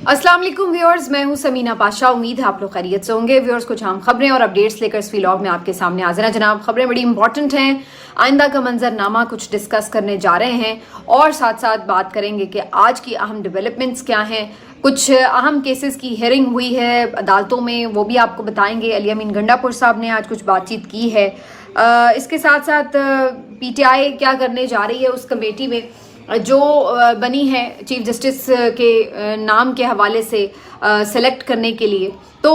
अस्सलाम वालेकुम व्यूअर्स, मैं हूं समीना पाशा। उम्मीद है आप लोग खैरियत से होंगे। व्यूअर्स, कुछ अहम खबरें और अपडेट्स लेकर इस व्लॉग में आपके सामने हाजिर हैं। जनाब, खबरें बड़ी इंपॉर्टेंट हैं। आइंदा का मंजरनामा कुछ डिस्कस करने जा रहे हैं और साथ साथ बात करेंगे कि आज की अहम डेवलपमेंट्स क्या हैं। कुछ अहम केसेस की हियरिंग हुई है अदालतों में, वो भी आपको बताएंगे। अली अमीन गंडापुर साहब ने आज कुछ बातचीत की है। इसके साथ साथ पीटीआई क्या करने जा रही है उस कमेटी में जो बनी है चीफ जस्टिस के नाम के हवाले से सेलेक्ट करने के लिए, तो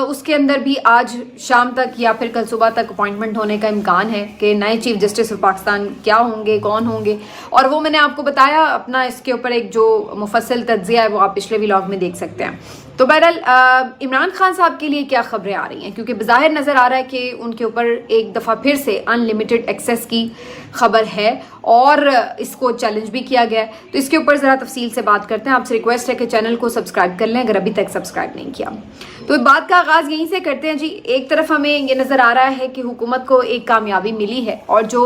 उसके अंदर भी आज शाम तक या फिर कल सुबह तक अपॉइंटमेंट होने का इम्कान है कि नए चीफ जस्टिस ऑफ पाकिस्तान क्या होंगे, कौन होंगे। और वो मैंने आपको बताया अपना, इसके ऊपर एक जो मुफस्सल तज्ज़िया है वो आप पिछले व्लॉग में देख सकते हैं। तो बहरहाल इमरान खान साहब के लिए क्या खबरें आ रही हैं, क्योंकि बज़ाहिर नज़र आ रहा है कि उनके ऊपर एक दफ़ा फिर से अनलिमिटेड एक्सेस की खबर है और इसको चैलेंज भी किया गया है। तो इसके ऊपर ज़रा तफसील से बात करते हैं। आपसे रिक्वेस्ट है कि चैनल को सब्सक्राइब कर लें अगर अभी तक सब्सक्राइब नहीं किया। तो बात का आगाज़ यहीं से करते हैं जी। एक तरफ हमें ये नज़र आ रहा है कि हुकूमत को एक कामयाबी मिली है और जो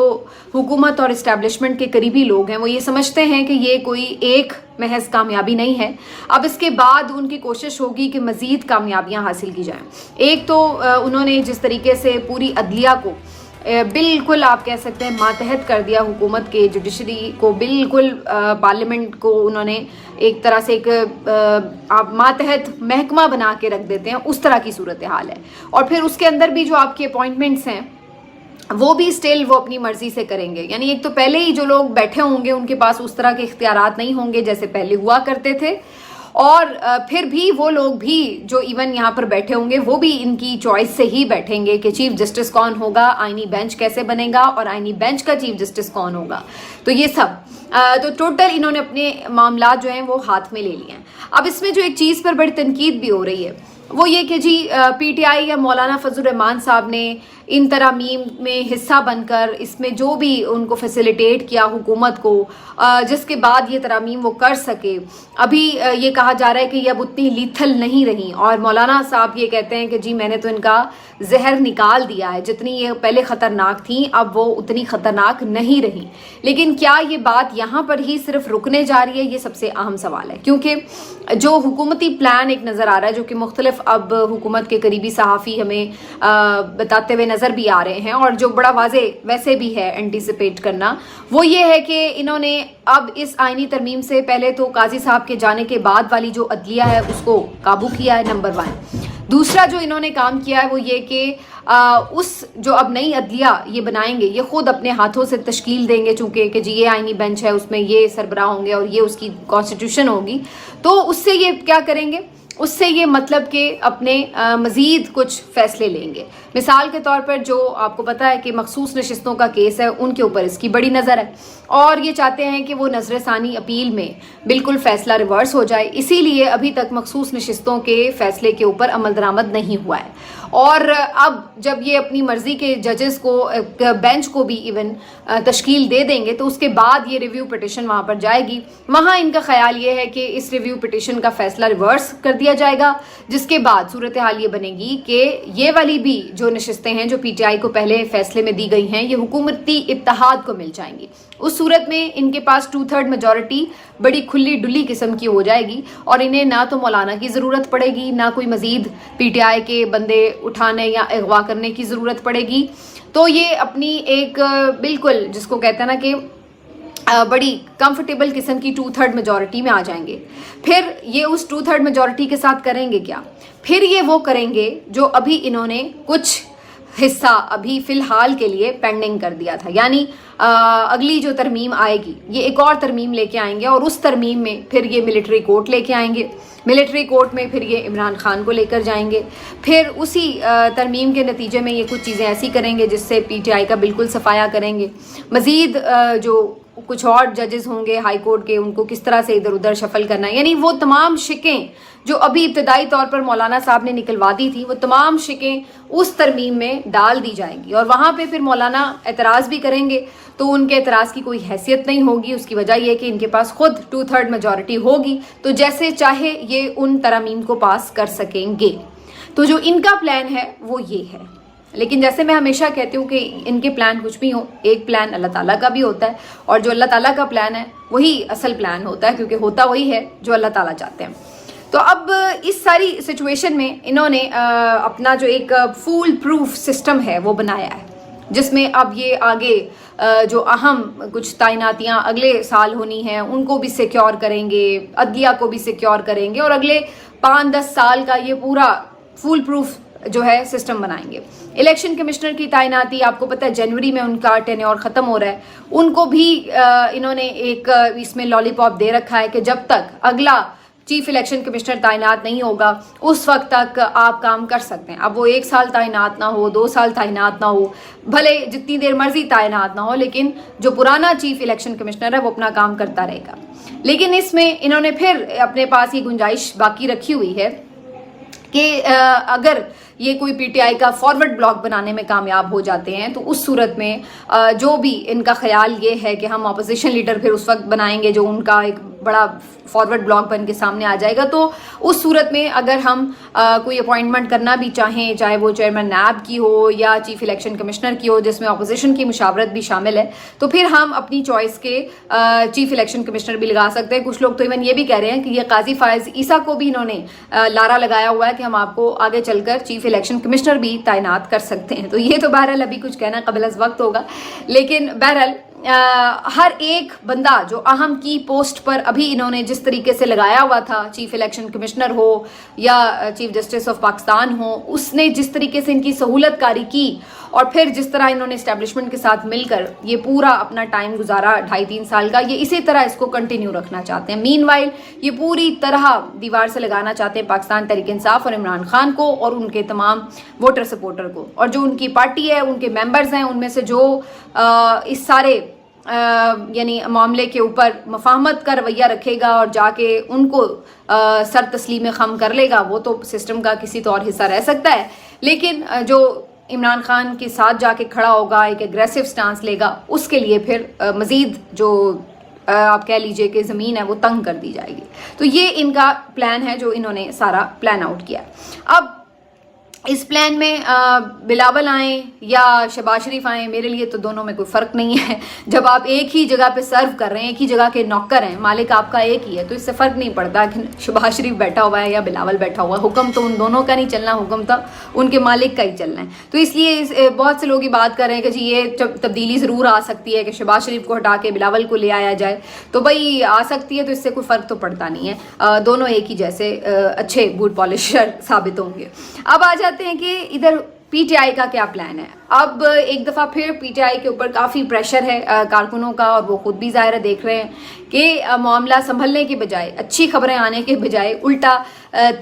हुकूमत और इस्टेब्लिशमेंट के करीबी लोग हैं वो ये समझते हैं कि ये कोई एक महज कामयाबी नहीं है। अब इसके बाद उनकी कोशिश होगी कि मज़ीद कामयाबियाँ हासिल की जाएँ। एक तो उन्होंने जिस तरीके से पूरी अदलिया को बिल्कुल आप कह सकते हैं मातहत कर दिया, हुकूमत के जुडिशरी को बिल्कुल, पार्लियामेंट को उन्होंने एक तरह से एक आप मातहत महकमा बना के रख देते हैं, उस तरह की सूरत हाल है। और फिर उसके अंदर भी जो आपके अपॉइंटमेंट्स हैं वो भी स्टिल वो अपनी मर्जी से करेंगे। यानी एक तो पहले ही जो लोग बैठे होंगे उनके पास उस तरह के इख्तियारात नहीं होंगे जैसे पहले हुआ करते थे, और फिर भी वो लोग भी जो इवन यहाँ पर बैठे होंगे वो भी इनकी चॉइस से ही बैठेंगे कि चीफ जस्टिस कौन होगा, आईनी बेंच कैसे बनेगा और आईनी बेंच का चीफ जस्टिस कौन होगा। तो ये सब तो टोटल इन्होंने अपने मामला जो हैं वो हाथ में ले लिए हैं। अब इसमें जो एक चीज़ पर बड़ी तनकीद भी हो रही है वो ये कि जी पीटीआई या मौलाना फजल रहमान साहब ने इन तरामीम में हिस्सा बनकर इसमें जो भी उनको फैसिलिटेट किया हुकूमत को, जिसके बाद ये तरामीम वो कर सके। अभी ये कहा जा रहा है कि ये अब उतनी लीथल नहीं रही और मौलाना साहब ये कहते हैं कि जी मैंने तो इनका जहर निकाल दिया है, जितनी ये पहले ख़तरनाक थी अब वो उतनी ख़तरनाक नहीं रही। लेकिन क्या ये बात यहाँ पर ही सिर्फ रुकने जा रही है, ये सबसे अहम सवाल है। क्योंकि जो हुकूमती प्लान एक नज़र आ रहा है जो कि मुख्तलिफ अब हुकूमत के करीबी सहाफ़ी हमें बताते हुए नज़र भी आ रहे हैं और जो बड़ा वाजे वैसे भी है एंटीसिपेट करना, वो ये है कि इन्होंने अब इस आईनी तरमीम से पहले तो काजी साहब के जाने के बाद वाली जो अदलिया है उसको काबू किया है, नंबर 1। दूसरा जो इन्होंने काम किया है वो ये कि उस जो अब नई अदलिया ये बनाएंगे ये खुद अपने हाथों से तश्कील देंगे, चूंकि कि जी ये आईनी बेंच है उसमें ये सरबराह होंगे और ये उसकी कॉन्स्टिट्यूशन होगी। तो उससे ये क्या करेंगे, उससे ये मतलब कि अपने मज़ीद कुछ फ़ैसले लेंगे। मिसाल के तौर पर जो आपको पता है कि मखसूस नशिस्तों का केस है उनके ऊपर इसकी बड़ी नज़र है और ये चाहते हैं कि वो नज़र सानी अपील में बिल्कुल फ़ैसला रिवर्स हो जाए। इसीलिए अभी तक मखसूस नशिस्तों के फ़ैसले के ऊपर अमल दरामद नहीं हुआ है। और अब जब ये अपनी मर्ज़ी के जजेस को, बेंच को भी इवन तश्कील दे देंगे तो उसके बाद ये रिव्यू पिटिशन वहाँ पर जाएगी। वहाँ इनका ख्याल ये है कि इस रिव्यू पिटिशन का फ़ैसला रिवर्स कर दिया जाएगा, जिसके बाद सूरत हाल ये बनेगी कि ये वाली भी जो नशिस्तें हैं जो पीटीआई को पहले फैसले में दी गई हैं ये हुकूमती इत्तेहाद को मिल जाएंगी। उस सूरत में इनके पास 2/3 मेजॉरिटी बड़ी खुली डुली किस्म की हो जाएगी और इन्हें ना तो मौलाना की ज़रूरत पड़ेगी, ना कोई मज़ीद पीटीआई के बंदे उठाने या अगवा करने की ज़रूरत पड़ेगी। तो ये अपनी एक बिल्कुल जिसको कहते हैं ना कि बड़ी कंफर्टेबल किस्म की 2/3 मेजॉरिटी में आ जाएंगे। फिर ये उस 2/3 मेजॉरिटी के साथ करेंगे क्या, फिर ये वो करेंगे जो अभी इन्होंने कुछ हिस्सा अभी फ़िलहाल के लिए पेंडिंग कर दिया था। यानी अगली जो तरमीम आएगी ये एक और तरमीम लेके आएंगे और उस तरमीम में फिर ये मिलिट्री कोर्ट लेके आएंगे। मिलिट्री कोर्ट में फिर ये इमरान खान को लेकर जाएंगे। फिर उसी तरमीम के नतीजे में ये कुछ चीज़ें ऐसी करेंगे जिससे पीटीआई का बिल्कुल सफाया करेंगे। मज़ीद जो कुछ और जजेस होंगे हाई कोर्ट के उनको किस तरह से इधर उधर शफल करना है, यानी वो तमाम शिकें जो अभी इब्तदाई तौर पर मौलाना साहब ने निकलवा दी थी वो तमाम शिकें उस तरमीम में डाल दी जाएंगी और वहाँ पे फिर मौलाना एतराज़ भी करेंगे तो उनके एतराज़ की कोई हैसियत नहीं होगी। उसकी वजह यह कि इनके पास खुद 2/3 मेजॉरिटी होगी तो जैसे चाहे ये उन तरमीम को पास कर सकेंगे। तो जो इनका प्लान है वो ये है। लेकिन जैसे मैं हमेशा कहती हूँ कि इनके प्लान कुछ भी हो, एक प्लान अल्लाह ताला का भी होता है और जो अल्लाह ताला का प्लान है वही असल प्लान होता है, क्योंकि होता वही है जो अल्लाह ताला चाहते हैं। تو اب اس ساری سچویشن میں انہوں نے اپنا جو ایک فول پروف سسٹم ہے وہ بنایا ہے، جس میں اب یہ آگے جو اہم کچھ تعیناتیاں اگلے سال ہونی ہیں ان کو بھی سیکیور کریں گے، عدلیہ کو بھی سیکیور کریں گے، اور اگلے 5-10 سال کا یہ پورا فول پروف جو ہے سسٹم بنائیں گے۔ الیکشن کمشنر کی تعیناتی آپ کو پتہ ہے جنوری میں ان کا ٹینیور ختم ہو رہا ہے، ان کو بھی انہوں نے ایک اس میں لالی پاپ دے رکھا ہے کہ جب تک اگلا چیف الیکشن کمشنر تعینات نہیں ہوگا اس وقت تک آپ کام کر سکتے ہیں۔ اب وہ 1 سال تعینات نہ ہو، 2 سال تعینات نہ ہو، بھلے جتنی دیر مرضی تعینات نہ ہو، لیکن جو پرانا چیف الیکشن کمشنر ہے وہ اپنا کام کرتا رہے گا۔ لیکن اس میں انہوں نے پھر اپنے پاس یہ گنجائش باقی رکھی ہوئی ہے کہ اگر یہ کوئی پی ٹی آئی کا فارورڈ بلاک بنانے میں کامیاب ہو جاتے ہیں تو اس صورت میں جو بھی ان کا خیال یہ ہے کہ ہم اپوزیشن لیڈر پھر اس وقت بنائیں گے جو ان کا ایک بڑا فارورڈ بلاک بن کے سامنے آ جائے گا، تو اس صورت میں اگر ہم کوئی اپوائنٹمنٹ کرنا بھی چاہیں، چاہے وہ چیئرمین نیب کی ہو یا چیف الیکشن کمشنر کی ہو جس میں اپوزیشن کی مشاورت بھی شامل ہے، تو پھر ہم اپنی چوائس کے چیف الیکشن کمشنر بھی لگا سکتے ہیں۔ کچھ لوگ تو ایون یہ بھی کہہ رہے ہیں کہ یہ قاضی فائز عیسیٰ کو بھی انہوں نے لارا لگایا ہوا ہے کہ ہم آپ کو آگے چل کر چیف الیکشن کمشنر بھی تعینات کر سکتے ہیں۔ تو یہ تو بہرحال ابھی کچھ کہنا قبل از وقت ہوگا، لیکن بہرحال ہر ایک بندہ جو اہم کی پوسٹ پر ابھی انہوں نے جس طریقے سے لگایا ہوا تھا، چیف الیکشن کمشنر ہو یا چیف جسٹس آف پاکستان ہو، اس نے جس طریقے سے ان کی سہولت کاری کی اور پھر جس طرح انہوں نے اسٹیبلشمنٹ کے ساتھ مل کر یہ پورا اپنا ٹائم گزارا 2.5-3 سال کا، یہ اسی طرح اس کو کنٹینیو رکھنا چاہتے ہیں۔ مین وائل یہ پوری طرح دیوار سے لگانا چاہتے ہیں پاکستان تحریک انصاف اور عمران خان کو اور ان کے تمام ووٹر سپورٹر کو، اور جو ان کی پارٹی ہے، ان کے ممبرز ہیں، ان میں سے جو اس سارے یعنی معاملے کے اوپر مفاہمت کا رویہ رکھے گا اور جا کے ان کو سر تسلیم خم کر لے گا، وہ تو سسٹم کا کسی طور حصہ رہ سکتا ہے، لیکن جو عمران خان کے ساتھ جا کے کھڑا ہوگا، ایک اگریسو سٹانس لے گا، اس کے لیے پھر مزید جو آپ کہہ لیجئے کہ زمین ہے وہ تنگ کر دی جائے گی۔ تو یہ ان کا پلان ہے جو انہوں نے سارا پلان آؤٹ کیا۔ اب اس پلان میں بلاول آئیں یا شہباز شریف آئیں، میرے لیے تو دونوں میں کوئی فرق نہیں ہے۔ جب آپ ایک ہی جگہ پہ سرو کر رہے ہیں، ایک ہی جگہ کے نوکر ہیں، مالک آپ کا ایک ہی ہے، تو اس سے فرق نہیں پڑتا کہ شہباز شریف بیٹھا ہوا ہے یا بلاول بیٹھا ہوا ہے، حکم تو ان دونوں کا نہیں چلنا، حکم تو ان کے مالک کا ہی چلنا ہے۔ تو اس لیے بہت سے لوگ یہ بات کر رہے ہیں کہ جی یہ تبدیلی ضرور آ سکتی ہے کہ شہباز شریف کو ہٹا کے بلاول کو لے آیا جائے، تو بھائی آ سکتی ہے، تو اس سے کوئی فرق تو پڑتا نہیں ہے، دونوں ایک ہی جیسے اچھے بوٹ پالشر ثابت ہوں گے۔ اب آ جاتے ہیں کہ ادھر پی ٹی آئی کا کیا پلان ہے۔ اب ایک دفعہ پھر پی ٹی آئی کے اوپر کافی پریشر ہے کارکنوں کا، اور وہ خود بھی ظاہر دیکھ رہے ہیں کہ معاملہ سنبھلنے کے بجائے، اچھی خبریں آنے کے بجائے الٹا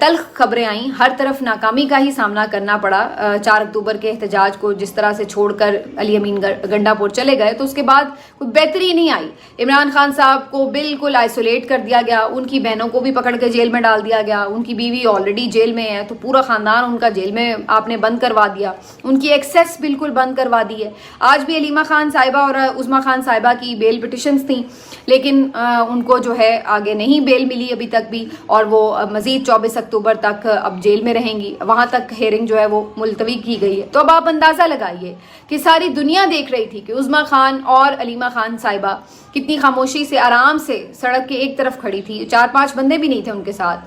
تلخ خبریں آئیں، ہر طرف ناکامی کا ہی سامنا کرنا پڑا۔ 4 اکتوبر کے احتجاج کو جس طرح سے چھوڑ کر علی امین گنڈا پور چلے گئے، تو اس کے بعد کوئی بہتری نہیں آئی۔ عمران خان صاحب کو بالکل آئسولیٹ کر دیا گیا، ان کی بہنوں کو بھی پکڑ کے جیل میں ڈال دیا گیا، ان کی بیوی آلریڈی جیل میں ہے، تو پورا خاندان ان کا جیل میں آپ نے بند کروا دیا، ان کی ایکسیس بالکل بند کروا دی ہے۔ آج بھی علیمہ خان صاحبہ اور عظمیٰ خان صاحبہ کی بیل پٹیشنز تھیں، لیکن ان کو جو ہے آگے نہیں بیل ملی ابھی تک بھی، اور وہ مزید 24 اکتوبر تک اب جیل میں رہیں گی، وہاں تک ہیئرنگ جو ہے وہ ملتوی کی گئی ہے۔ تو اب آپ اندازہ لگائیے کہ ساری دنیا دیکھ رہی تھی کہ عظمیٰ خان اور علیمہ خان صاحبہ کتنی خاموشی سے آرام سے سڑک کے ایک طرف کھڑی تھی، 4-5 بندے بھی نہیں تھے ان کے ساتھ،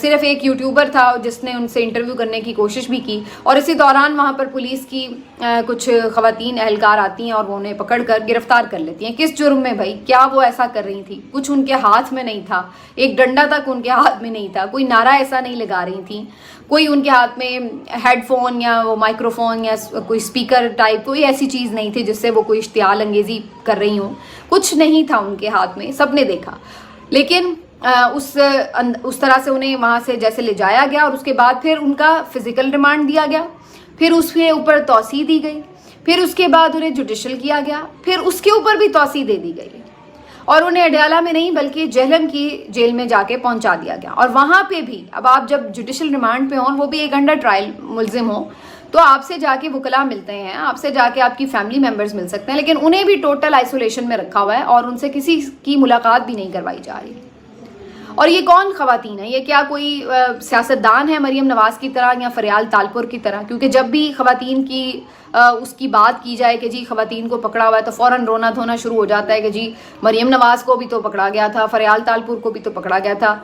صرف ایک یوٹیوبر تھا جس نے ان سے انٹرویو کرنے کی کوشش بھی کی، اور اسی دوران وہاں پر پولیس کی کچھ خواتین اہلکار آتی ہیں اور وہ انہیں پکڑ کر گرفتار کر لیتی ہیں۔ کس جرم میں بھائی؟ کیا وہ ایسا کر رہی تھی؟ کچھ ان کے ہاتھ میں نہیں تھا، ایک ڈنڈا تک ان کے ہاتھ میں نہیں تھا، کوئی نعرہ ایسا نہیں لگا رہی تھی، کوئی ان کے ہاتھ میں ہیڈ فون یا وہ مائکرو فون یا کوئی اسپیکر ٹائپ کوئی ایسی چیز نہیں تھی جس سے وہ کوئی اشتعال انگیزی کر رہی ہوں، کچھ نہیں تھا ان کے ہاتھ میں، سب نے دیکھا۔ لیکن اس طرح سے انہیں وہاں سے جیسے لے جایا گیا، اور اس کے بعد پھر ان کا فزیکل ریمانڈ دیا گیا، پھر اس کے اوپر توسیع دی گئی، پھر اس کے بعد انہیں جوڈیشل کیا گیا، پھر اس کے اوپر بھی توسیع دے دی گئی، اور انہیں اڈیالہ میں نہیں بلکہ جہلم کی جیل میں جا کے پہنچا دیا گیا۔ اور وہاں پہ بھی اب آپ جب جوڈیشل ریمانڈ پہ ہوں، وہ بھی ایک انڈر ٹرائل ملزم ہوں، تو آپ سے جا کے وکلاء ملتے ہیں، آپ سے جا کے آپ کی فیملی ممبرز مل سکتے ہیں، لیکن انہیں بھی ٹوٹل آئسولیشن میں رکھا ہوا ہے اور ان سے کسی کی ملاقات بھی نہیں کروائی جا رہی۔ اور یہ کون خواتین ہیں؟ یہ کیا کوئی سیاستدان ہے مریم نواز کی طرح یا فریال تالپور کی طرح؟ کیونکہ جب بھی خواتین کی اس کی بات کی جائے کہ جی خواتین کو پکڑا ہوا ہے تو فوراً رونا دھونا شروع ہو جاتا ہے کہ جی مریم نواز کو بھی تو پکڑا گیا تھا، فریال تالپور کو بھی تو پکڑا گیا تھا۔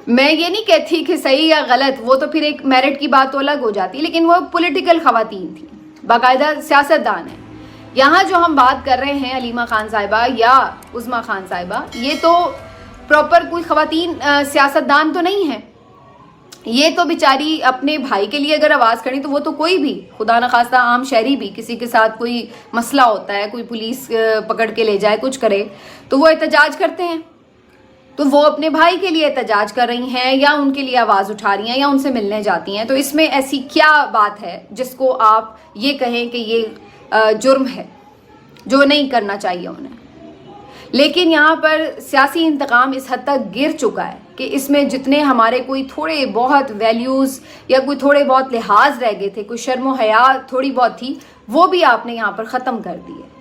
मैं ये नहीं कहती कि सही या गलत, वो तो फिर एक मेरिट की बात तो अलग हो जाती, लेकिन वो पॉलिटिकल खवातीन थी, बाकायदा सियासतदान है। यहाँ जो हम बात कर रहे हैं अलीमा खान साहिबा या उज़्मा खान साहिबा, ये तो प्रॉपर कोई खवातीन सियासतदान तो नहीं है। ये तो बेचारी अपने भाई के लिए अगर आवाज़ खड़ी, तो वो तो कोई भी, खुदा न खास्ता आम शहरी भी, किसी के साथ कोई मसला होता है, कोई पुलिस पकड़ के ले जाए, कुछ करे, तो वो एहतजाज करते हैं। तो वो अपने भाई के लिए एहतजाज कर रही हैं या उनके लिए आवाज़ उठा रही हैं या उनसे मिलने जाती हैं, तो इसमें ऐसी क्या बात है जिसको आप ये कहें कि ये जुर्म है, जो नहीं करना चाहिए उन्हें। लेकिन यहाँ पर सियासी इंतकाम इस हद तक गिर चुका है कि इसमें जितने हमारे कोई थोड़े बहुत वैल्यूज़ या कोई थोड़े बहुत लिहाज रह गए थे, कोई शर्म व हया थोड़ी बहुत थी, वो भी आपने यहाँ पर ख़त्म कर दी है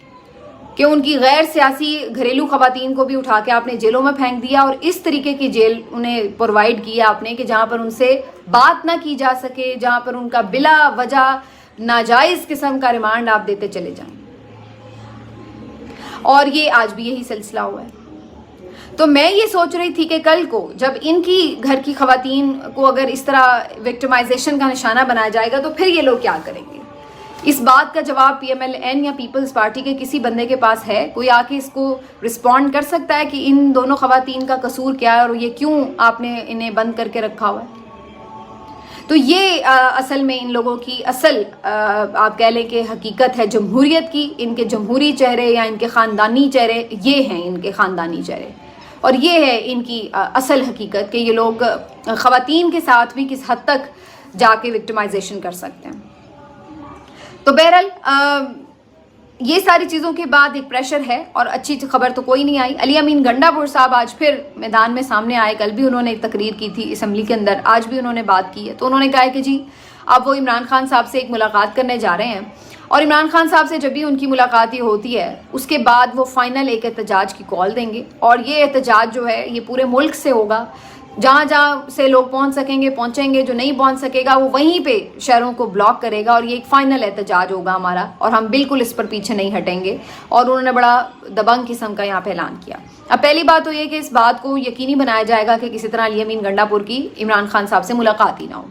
कि उनकी गैर सियासी घरेलू खवातीन को भी उठा के आपने जेलों में फेंक दिया, और इस तरीके की जेल उन्हें प्रोवाइड किया आपने कि जहाँ पर उनसे बात ना की जा सके, जहाँ पर उनका बिला वजह नाजायज़ किस्म का रिमांड आप देते चले जाएं। और ये आज भी यही सिलसिला हुआ है। तो मैं ये सोच रही थी कि कल को जब इनकी घर की खवातीन को अगर इस तरह विक्टिमाइजेशन का निशाना बनाया जाएगा, तो फिर ये लोग क्या करेंगे। इस बात का जवाब PMLN या पीपल्स पार्टी के किसी बंदे के पास है? कोई आके इसको रिस्पॉन्ड कर सकता है कि इन दोनों खवातीन का कसूर क्या है और ये क्यों आपने इन्हें बंद करके रखा हुआ है? तो ये असल में इन लोगों की असल आप कह लें कि हकीकत है जमहूरियत की। इनके जमहूरी चेहरे या इनके ख़ानदानी चेहरे ये हैं, इनके ख़ानदानी चेहरे, और ये है इनकी असल हकीकत कि ये लोग ख़वातीन के साथ भी किस हद तक जाके विक्टिमाइजेशन कर सकते हैं। तो बहरहाल ये सारी चीज़ों के बाद एक प्रेशर है और अच्छी खबर तो कोई नहीं आई। अली अमीन गंडापुर साहब आज फिर मैदान में सामने आए। कल भी उन्होंने एक तकरीर की थी असम्बली के अंदर, आज भी उन्होंने बात की है। तो उन्होंने कहा है कि जी अब वो इमरान खान साहब से एक मुलाकात करने जा रहे हैं, और इमरान खान साहब से जब भी उनकी मुलाकात ये होती है उसके बाद वो फाइनल एक एहतजाज की कॉल देंगे, और ये एहतजाज जो है ये पूरे मुल्क से होगा। जहाँ जहाँ से लोग पहुँच सकेंगे पहुँचेंगे, जो नहीं पहुँच सकेगा वो वहीं पे शहरों को ब्लॉक करेगा, और ये एक फ़ाइनल एहतजाज होगा हमारा, और हम बिल्कुल इस पर पीछे नहीं हटेंगे। और उन्होंने बड़ा दबंग किस्म का यहाँ पे ऐलान किया। अब पहली बात तो ये कि इस बात को यकीनी बनाया जाएगा कि किसी तरह अली अमीन गंडापुर की इमरान खान साहब से मुलाकात ही ना हो,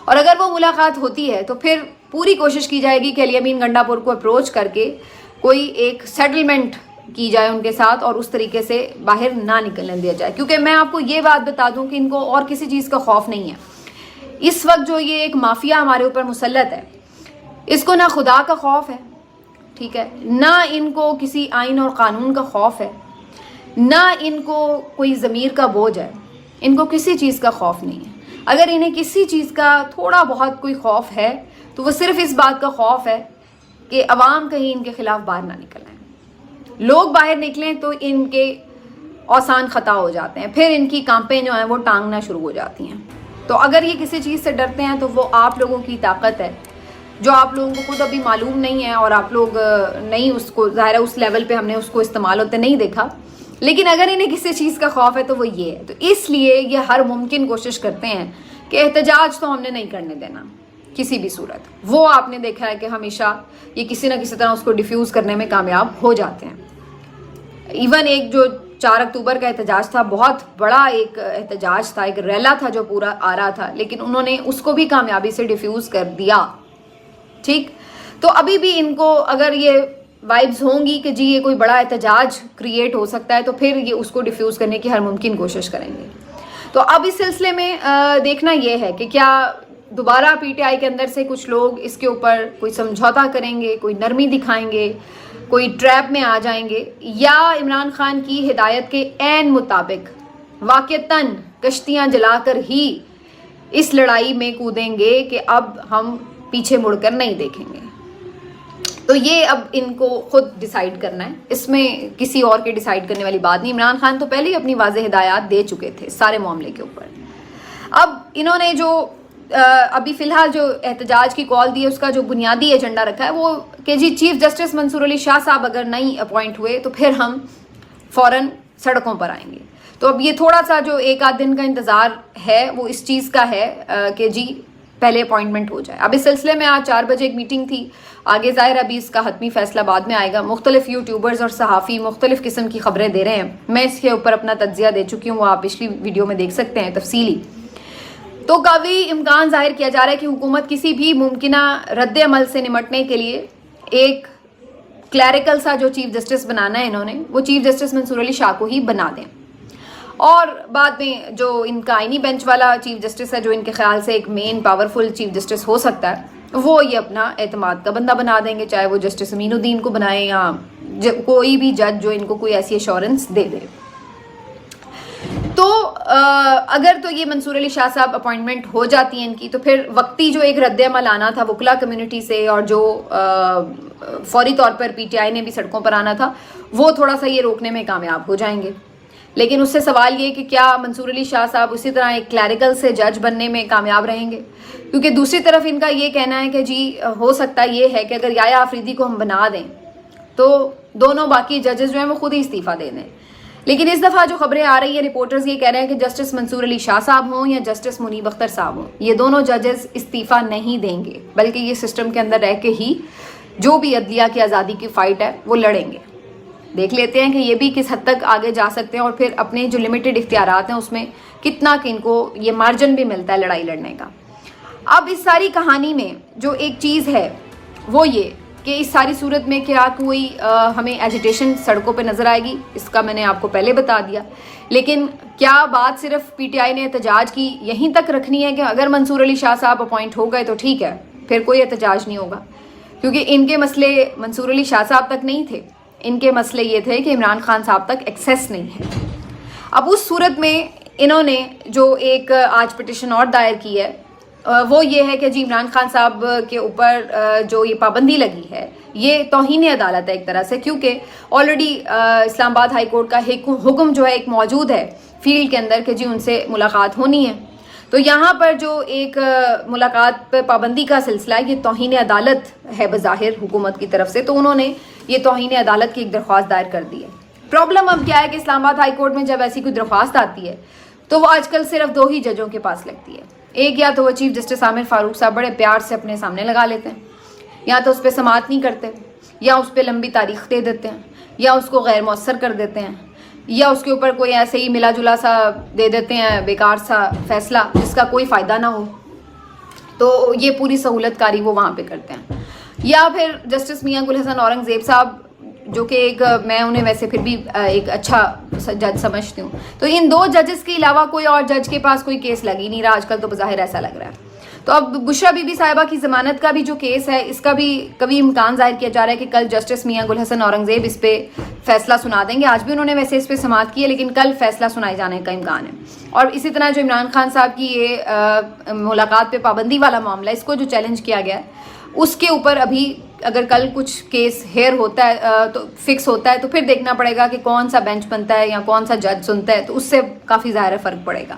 और अगर वो मुलाकात होती है तो फिर पूरी कोशिश की जाएगी कि अली अमीन गंडापुर को अप्रोच करके कोई एक सेटलमेंट की जाए उनके साथ, और उस तरीके से बाहर ना निकलने दिया जाए। क्योंकि मैं आपको ये बात बता दूं कि इनको और किसी चीज़ का खौफ नहीं है। इस वक्त जो ये एक माफिया हमारे ऊपर मुसल्लत है, इसको ना खुदा का खौफ है, ठीक है, ना इनको किसी आइन और कानून का खौफ है, ना इनको कोई ज़मीर का बोझ है, इनको किसी चीज़ का खौफ नहीं है। अगर इन्हें किसी चीज़ का थोड़ा बहुत कोई खौफ है तो वो सिर्फ इस बात का खौफ है कि अवाम कहीं इनके खिलाफ बाहर ना निकल आए। लोग बाहर निकलें तो इनके आसान ख़ता हो जाते हैं, फिर इनकी कैंपेन जो है वो टांगना शुरू हो जाती हैं। तो अगर ये किसी चीज़ से डरते हैं तो वो आप लोगों की ताकत है, जो आप लोगों को खुद अभी मालूम नहीं है, और आप लोग नहीं उसको, ज़ाहिर है उस लेवल पे हमने उसको इस्तेमाल होते नहीं देखा। लेकिन अगर इन्हें किसी चीज़ का खौफ है तो वो ये है। तो इसलिए ये हर मुमकिन कोशिश करते हैं कि एहतजाज तो हमने नहीं करने देना किसी भी सूरत। वो आपने देखा है कि हमेशा ये किसी ना किसी तरह उसको डिफ्यूज़ करने में कामयाब हो जाते हैं। इवन एक जो 4 अक्टूबर का एहतजाज था, बहुत बड़ा एक एहतजाज था, एक रैला था जो पूरा आ रहा था, लेकिन उन्होंने उसको भी कामयाबी से डिफ्यूज़ कर दिया। ठीक, तो अभी भी इनको अगर ये वाइब्स होंगी कि जी ये कोई बड़ा एहतजाज क्रिएट हो सकता है, तो फिर ये उसको डिफ्यूज़ करने की हर मुमकिन कोशिश करेंगे। तो अब इस सिलसिले में देखना यह है कि क्या दोबारा PTI के अंदर से कुछ लोग इसके ऊपर कोई समझौता करेंगे, कोई नरमी दिखाएंगे, कोई ट्रैप में आ जाएंगे, या इमरान खान की हिदायत के ऐन मुताबिक वाक़तन कश्तियाँ जलाकर ही इस लड़ाई में कूदेंगे कि अब हम पीछे मुड़कर नहीं देखेंगे। तो ये अब इनको खुद डिसाइड करना है, इसमें किसी और के डिसाइड करने वाली बात नहीं। इमरान खान तो पहले ही अपनी वाज़ेह हिदायत दे चुके थे सारे मामले के ऊपर। अब इन्होंने जो अभी फ़िलहाल जो एहतजाज की कॉल दी है उसका जो बुनियादी एजेंडा रखा है वो कि जी चीफ जस्टिस मंसूर अली शाह साहब अगर नहीं अपॉइंट हुए तो फिर हम फ़ौरन सड़कों पर आएंगे। तो अब ये थोड़ा सा जो 1 आध दिन का इंतज़ार है वो इस चीज़ का है कि जी पहले अपॉइंटमेंट हो जाए। अब इस सिलसिले में आज 4 बजे एक मीटिंग थी, आगे ज़ाहिर अभी इसका हतमी फैसला बाद में आएगा। मुख्तलिफ यूट्यूबर्स और सहाफ़ी मुख्तलिफ किस्म की खबरें दे रहे हैं, मैं इसके ऊपर अपना तज्जिया दे चुकी हूँ, वो आप पिछली वीडियो में देख सकते हैं तफसीली। तो काफ़ी इम्कान जाहिर किया जा रहा है कि हुकूमत किसी भी मुमकिना रद्द अमल से निमटने के लिए एक क्लैरिकल सा जो चीफ जस्टिस बनाना है इन्होंने, वो चीफ जस्टिस मंसूर अली शाह को ही बना दें, और बाद में जो इनका आईनी बेंच वाला चीफ जस्टिस है, जो इनके ख्याल से एक मेन पावरफुल चीफ जस्टिस हो सकता है, वो ये अपना एतमाद का बंदा बना देंगे, चाहे वो जस्टिस अमीनुद्दीन को बनाए या कोई भी जज जो इनको कोई ऐसी एश्योरेंस दे दे। तो अगर तो ये मंसूर अली शाह साहब अपॉइंटमेंट हो जाती है इनकी, तो फिर वक्ती जो एक रद्द अमल आना था वकला कम्युनिटी से, और जो फौरी तौर पर पीटीआई ने भी सड़कों पर आना था, वो थोड़ा सा ये रोकने में कामयाब हो जाएंगे। लेकिन उससे सवाल ये कि क्या मंसूर अली शाह साहब उसी तरह एक क्लैरिकल से जज बनने में कामयाब रहेंगे, क्योंकि दूसरी तरफ इनका ये कहना है कि जी हो सकता ये है कि अगर याया आफरीदी को हम बना दें तो दोनों बाकी जजेस जो हैं वो खुद ही इस्तीफ़ा दे दें। लेकिन इस दफ़ा जो खबरें आ रही है, रिपोर्टर्स ये कह रहे हैं कि जस्टिस मंसूर अली शाह साहब हों या जस्टिस मुनीब अख्तर साहब हों, ये दोनों जजेस इस्तीफ़ा नहीं देंगे, बल्कि ये सिस्टम के अंदर रह के ही जो भी अदलिया की आज़ादी की फ़ाइट है वो लड़ेंगे। देख लेते हैं कि ये भी किस हद तक आगे जा सकते हैं, और फिर अपने जो लिमिटेड इख्तियारात हैं उसमें कितना कि इनको ये मार्जिन भी मिलता है लड़ाई लड़ने का। अब इस सारी कहानी में जो एक चीज़ है वो ये कि इस सारी सूरत में क्या कोई हमें एजिटेशन सड़कों पे नज़र आएगी, इसका मैंने आपको पहले बता दिया। लेकिन क्या बात सिर्फ पीटीआई ने एहतजाज की यहीं तक रखनी है कि अगर मंसूर अली शाह साहब अपॉइंट हो गए तो ठीक है, फिर कोई एहतजाज नहीं होगा? क्योंकि इनके मसले मंसूर अली शाह साहब तक नहीं थे, इनके मसले ये थे कि इमरान खान साहब तक एक्सेस नहीं है। अब उस सूरत में इन्होंने जो एक आज पिटिशन और दायर की है वो ये है कि जी इमरान खान साहब के ऊपर जो ये पाबंदी लगी है ये तौहीन अदालत है एक तरह से, क्योंकि ऑलरेडी इस्लामाबाद हाई कोर्ट का हुक्म जो है एक मौजूद है फील्ड के अंदर कि जी उनसे मुलाकात होनी है। तो यहाँ पर जो एक मुलाकात पर पाबंदी का सिलसिला है ये तौहीन अदालत है बज़ाहिर हुकूमत की तरफ से, तो उन्होंने ये तौहीन अदालत की एक दरख्वास्त दायर कर दी है। प्रॉब्लम अब क्या है कि इस्लामाबाद हाई कोर्ट में जब ऐसी कोई दरख्वास्त आती है तो वो आजकल सिर्फ 2 ही जजों के पास लगती है। एक या तो वो चीफ जस्टिस आमिर फारूक साहब बड़े प्यार से अपने सामने लगा लेते हैं, या तो उस पर समाअत नहीं करते, या उस पर लंबी तारीख दे देते हैं, या उसको गैर मौसर कर देते हैं, या उसके ऊपर कोई ऐसे ही मिला जुला सा दे देते हैं बेकार सा फैसला जिसका कोई फ़ायदा ना हो। तो ये पूरी सहूलतकारी वो वहाँ पे करते हैं। या फिर जस्टिस मियां गुल हसन औरंगज़ेब साहब, जो कि एक मैं उन्हें वैसे फिर भी एक अच्छा जज समझती हूँ, तो इन 2 जजेस के अलावा कोई और जज के पास कोई केस लग ही नहीं रहा आजकल, तो बज़ाहिर ऐसा लग रहा है। तो अब बुशरा बीबी साहिबा की ज़मानत का भी जो केस है इसका भी कभी इम्कान जाहिर किया जा रहा है कि कल जस्टिस मियां गुल हसन औरंगज़ेब इस पर फैसला सुना देंगे। आज भी उन्होंने वैसे इस पर समाअत की है, लेकिन कल फैसला सुनाए जाने का इम्कान है। और इसी तरह जो इमरान खान साहब की ये मुलाकात पे पाबंदी वाला मामला है, इसको जो चैलेंज किया गया है उसके ऊपर अभी अगर कल कुछ केस हेयर होता है तो फिक्स होता है, तो फिर देखना पड़ेगा कि कौन सा बेंच बनता है या कौन सा जज सुनता है, तो उससे काफ़ी ज़्यादा फ़र्क पड़ेगा।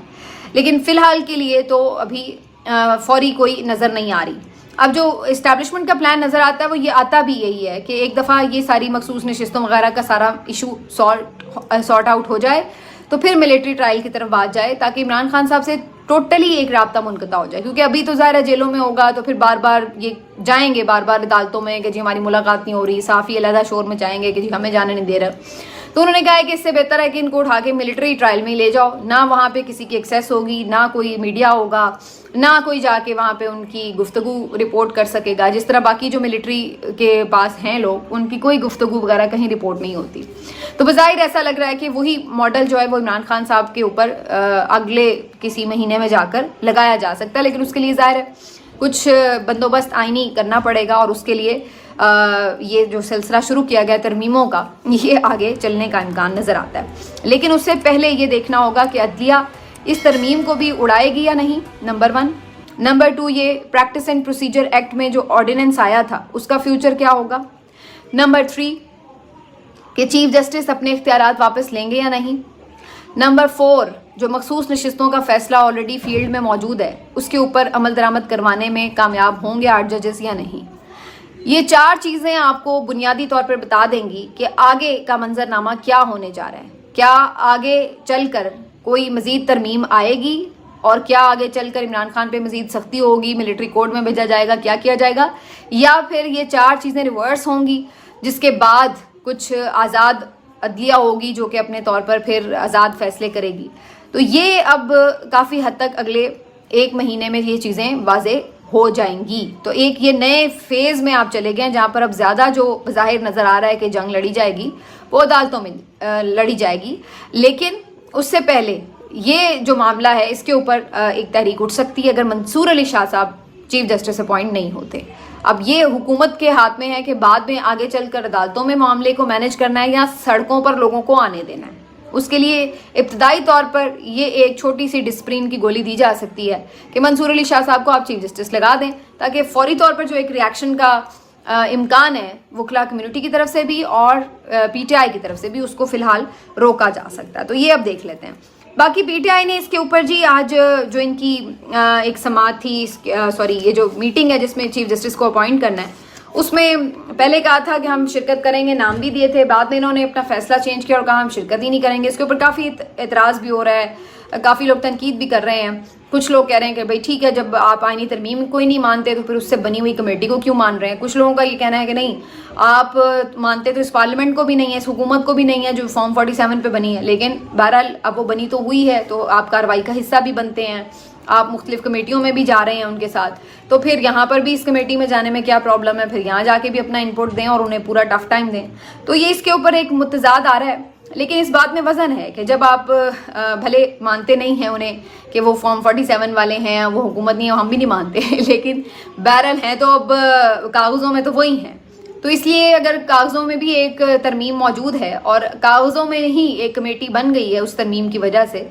लेकिन फ़िलहाल के लिए तो अभी फौरी कोई नज़र नहीं आ रही। अब जो इस्टेब्लिशमेंट का प्लान नज़र आता है वो ये आता भी यही है कि एक दफ़ा ये सारी मखसूस नशिस्तों वगैरह का सारा इशू सॉर्ट आउट हो जाए तो फिर मिलिट्री ट्रायल की तरफ बात जाए, ताकि इमरान खान साहब से टोटली एक राब्ता मुनक़ता हो जाए। क्योंकि अभी तो ज़ाहिर जेलों में होगा तो फिर बार बार ये जाएंगे बार बार अदालतों में कि जी हमारी मुलाकात नहीं हो रही, साफ़ी अलहदा शोर में जाएंगे कि जी हमें जाने नहीं दे रहे। तो उन्होंने कहा है कि इससे बेहतर है कि इनको उठा के मिलिट्री ट्रायल में ले जाओ, ना वहाँ पे किसी की एक्सेस होगी, ना कोई मीडिया होगा, ना कोई जाके वहाँ पे उनकी गुफ्तगू रिपोर्ट कर सकेगा। जिस तरह बाकी जो मिलिट्री के पास हैं लोग, उनकी कोई गुफ्तगू वगैरह कहीं रिपोर्ट नहीं होती। तो बज़ाहिर ऐसा लग रहा है कि वही मॉडल जो है वो इमरान खान साहब के ऊपर अगले किसी महीने में जाकर लगाया जा सकता है। लेकिन उसके लिए ज़ाहिर है कुछ बंदोबस्त आईनी करना पड़ेगा, और उसके लिए ये जो सिलसिला शुरू किया गया तरमीमों का, ये आगे चलने का इम्कान नज़र आता है। लेकिन उससे पहले ये देखना होगा कि अदलिया इस तरमीम को भी उड़ाएगी या नहीं, नंबर 1। नंबर 2, ये प्रैक्टिस एंड प्रोसीजर एक्ट में जो ऑर्डिनेंस आया था उसका फ्यूचर क्या होगा। नंबर 3, कि चीफ जस्टिस अपने इख्तियारात वापस लेंगे या नहीं। नंबर 4, जो मखसूस नशिस्तों का फैसला ऑलरेडी फील्ड में मौजूद है उसके ऊपर अमल दरामद करवाने में कामयाब होंगे 8 जजेस या नहीं। ये 4 चीज़ें आपको बुनियादी तौर पर बता देंगी कि आगे का मंजरनामा क्या होने जा रहा है। क्या आगे चलकर कोई मज़ीद तरमीम आएगी اور کیا آگے چل کر عمران خان پہ مزید سختی ہوگی, ملٹری کوڈ میں بھیجا جائے گا, کیا کیا جائے گا, یا پھر یہ 4 چیزیں ریورس ہوں گی جس کے بعد کچھ آزاد عدلیہ ہوگی جو کہ اپنے طور پر پھر آزاد فیصلے کرے گی. تو یہ اب کافی حد تک اگلے 1 مہینے میں یہ چیزیں واضح ہو جائیں گی. تو ایک یہ نئے فیز میں آپ چلے گئے جہاں پر اب زیادہ جو بظاہر نظر آ رہا ہے کہ جنگ لڑی جائے گی وہ عدالتوں میں لڑی جائے گی, لیکن اس سے پہلے یہ جو معاملہ ہے اس کے اوپر ایک تحریک اٹھ سکتی ہے اگر منصور علی شاہ صاحب چیف جسٹس اپوائنٹ نہیں ہوتے. اب یہ حکومت کے ہاتھ میں ہے کہ بعد میں آگے چل کر عدالتوں میں معاملے کو مینیج کرنا ہے یا سڑکوں پر لوگوں کو آنے دینا ہے. اس کے لیے ابتدائی طور پر یہ ایک چھوٹی سی ڈسپلن کی گولی دی جا سکتی ہے کہ منصور علی شاہ صاحب کو آپ چیف جسٹس لگا دیں, تاکہ فوری طور پر جو ایک ریاکشن کا امکان ہے وکلا کمیونٹی کی طرف سے بھی اور پی ٹی آئی کی طرف سے بھی اس کو فی الحال روکا جا سکتا ہے. تو یہ اب دیکھ لیتے ہیں. باقی پی ٹی آئی نے اس کے اوپر جی آج جو ان کی ایک سماعت تھی, یہ جو میٹنگ ہے جس میں چیف جسٹس کو اپوائنٹ کرنا ہے, اس میں پہلے کہا تھا کہ ہم شرکت کریں گے, نام بھی دیے تھے, بعد میں انہوں نے اپنا فیصلہ چینج کیا اور کہا ہم شرکت ہی نہیں کریں گے. اس کے اوپر کافی اعتراض بھی ہو رہا ہے, کافی لوگ تنقید بھی کر رہے ہیں. کچھ لوگ کہہ رہے ہیں کہ بھائی ٹھیک ہے, جب آپ آئینی ترمیم کو ہی نہیں مانتے تو پھر اس سے بنی ہوئی کمیٹی کو کیوں مان رہے ہیں. کچھ لوگوں کا یہ کہنا ہے کہ نہیں, آپ مانتے تو اس پارلیمنٹ کو بھی نہیں ہے, اس حکومت کو بھی نہیں ہے جو فارم 47 پہ بنی ہے, لیکن بہرحال اب وہ بنی تو ہوئی ہے تو آپ کارروائی کا حصہ بھی بنتے ہیں, آپ مختلف کمیٹیوں میں بھی جا رہے ہیں ان کے ساتھ, تو پھر یہاں پر بھی اس کمیٹی میں جانے میں کیا پرابلم ہے, پھر یہاں جا کے بھی اپنا انپٹ دیں اور انہیں پورا ٹف ٹائم دیں. تو یہ اس کے اوپر ایک متضاد آ رہا ہے, لیکن اس بات میں وزن ہے کہ جب آپ بھلے مانتے نہیں ہیں انہیں کہ وہ فارم 47 والے ہیں, وہ حکومت نہیں ہے, ہم بھی نہیں مانتے لیکن بہرحال ہیں تو اب کاغذوں میں تو وہی ہیں. تو اس لیے اگر کاغذوں میں بھی ایک ترمیم موجود ہے اور کاغذوں میں ہی ایک کمیٹی بن گئی ہے اس ترمیم کی وجہ سے,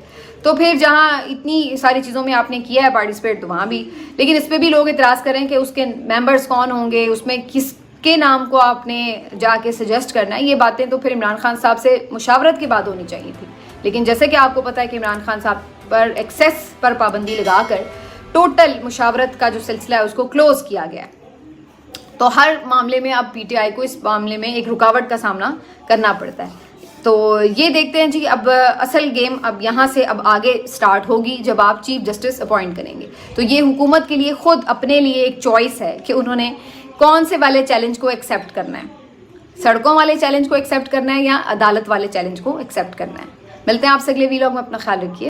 تو پھر جہاں اتنی ساری چیزوں میں آپ نے کیا ہے پارٹیسپیٹ تو وہاں بھی, لیکن اس پہ بھی لوگ اعتراض کریں کہ اس کے ممبرز کون ہوں گے, اس میں کس کے نام کو آپ نے جا کے سجیسٹ کرنا ہے. یہ باتیں تو پھر عمران خان صاحب سے مشاورت کے بعد ہونی چاہیے تھی, لیکن جیسے کہ آپ کو پتہ ہے کہ عمران خان صاحب پر ایکسیس پر پابندی لگا کر ٹوٹل مشاورت کا جو سلسلہ ہے اس کو کلوز کیا گیا ہے. تو ہر معاملے میں اب پی ٹی آئی کو اس معاملے میں ایک رکاوٹ کا سامنا کرنا پڑتا ہے. تو یہ دیکھتے ہیں جی, اب اصل گیم اب یہاں سے اب آگے سٹارٹ ہوگی جب آپ چیف جسٹس اپوائنٹ کریں گے. تو یہ حکومت کے لیے خود اپنے لیے ایک چوائس ہے کہ انہوں نے کون سے والے چیلنج کو ایکسیپٹ کرنا ہے, سڑکوں والے چیلنج کو ایکسیپٹ کرنا ہے یا عدالت والے چیلنج کو ایکسیپٹ کرنا ہے. ملتے ہیں آپ سے اگلے ویلاگ میں, اپنا خیال رکھیے.